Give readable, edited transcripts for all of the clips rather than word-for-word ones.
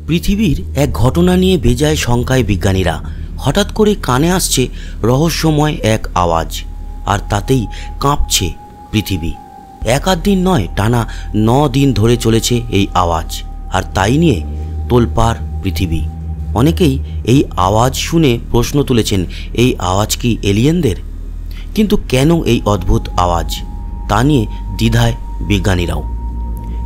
পৃথিবীর এক ঘটনা নিয়ে বেজায় শঙ্কায় বিজ্ঞানীরা। হঠাৎ করে কানে আসছে রহস্যময় এক আওয়াজ, আর তাতেই কাঁপছে পৃথিবী। এক আধ দিন নয়, টানা 9 দিন ধরে চলেছে এই আওয়াজ, আর তাই নিয়ে তোলপাড় পৃথিবী। অনেকেই এই আওয়াজ শুনে প্রশ্ন তুলেছেন, এই আওয়াজ কি এলিয়েনদের? কিন্তু কেন এই অদ্ভুত আওয়াজ, তা নিয়ে দ্বিধায় বিজ্ঞানীরাও।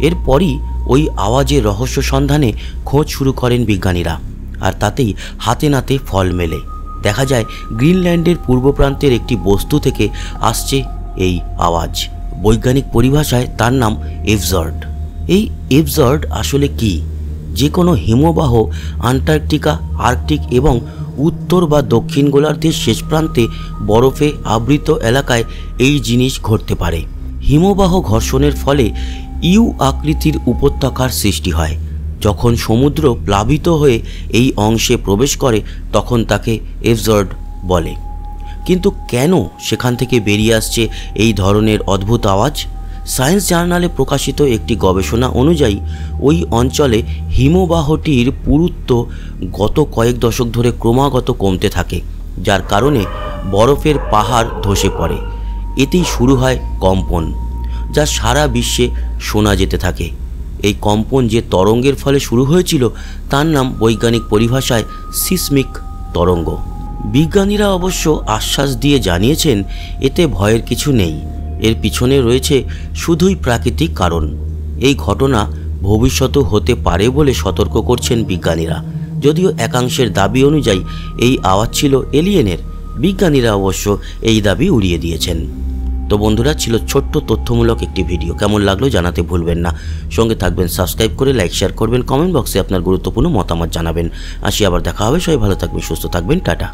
এরপরই ওই আওয়াজের রহস্য সন্ধানে খোঁজ শুরু করেন বিজ্ঞানীরা, আর তাতেই হাতে নাতে ফল মেলে। দেখা যায় গ্রিনল্যান্ডের পূর্ব প্রান্তের একটি বস্তু থেকে আসছে এই আওয়াজ। বৈজ্ঞানিক পরিভাষায় তার নাম এফজর্ড। এই এফজর্ড আসলে কি? যে কোনো হিমবাহ, আন্টার্কটিকা, আর্কটিক এবং উত্তর বা দক্ষিণ গোলার্ধের শেষ প্রান্তে বরফে আবৃত এলাকায় এই জিনিস ঘটতে পারে। হিমবাহ ঘর্ষণের ফলে ইউ আকৃতির উপত্যকার সৃষ্টি হয়। যখন সমুদ্র প্লাবিত হয়ে এই অংশে প্রবেশ করে তখন তাকে এফজর্ড বলে। কিন্তু কেন সেখান থেকে বেরিয়ে আসছে এই ধরনের অদ্ভুত আওয়াজ? সায়েন্স জার্নালে প্রকাশিত একটি গবেষণা অনুযায়ী ওই অঞ্চলে হিমবাহটির পুরুত্ব গত কয়েক দশক ধরে ক্রমাগত কমতে থাকে, যার কারণে বরফের পাহাড় ধসে পড়ে। এতেই শুরু হয় কম্পন, যা সারা বিশ্বে শোনা যেতে থাকে। এই কম্পন যে তরঙ্গের ফলে শুরু হয়েছিল তার নাম বৈজ্ঞানিক পরিভাষায় সিসমিক তরঙ্গ। বিজ্ঞানীরা অবশ্য আশ্বাস দিয়ে জানিয়েছেন, এতে ভয়ের কিছু নেই। এর পিছনে রয়েছে শুধুই প্রাকৃতিক কারণ। এই ঘটনা ভবিষ্যতেও হতে পারে বলে সতর্ক করছেন বিজ্ঞানীরা। যদিও একাংশের দাবি অনুযায়ী এই আওয়াজ ছিল এলিয়েনের, বিজ্ঞানীরা অবশ্য এই দাবি উড়িয়ে দিয়েছেন। তো বন্ধুরা, ছিল ছোট্ট তথ্যমূলক একটি ভিডিও। কেমন লাগলো জানাতে ভুলবেন না। সঙ্গে থাকবেন সাবস্ক্রাইব করে, লাইক শেয়ার করবেন, কমেন্ট বক্সে আপনার গুরুত্বপূর্ণ মতামত জানাবেন। আসি, আবার দেখা হবে। সবাই ভালো থাকবেন, সুস্থ থাকবেন, টাটা।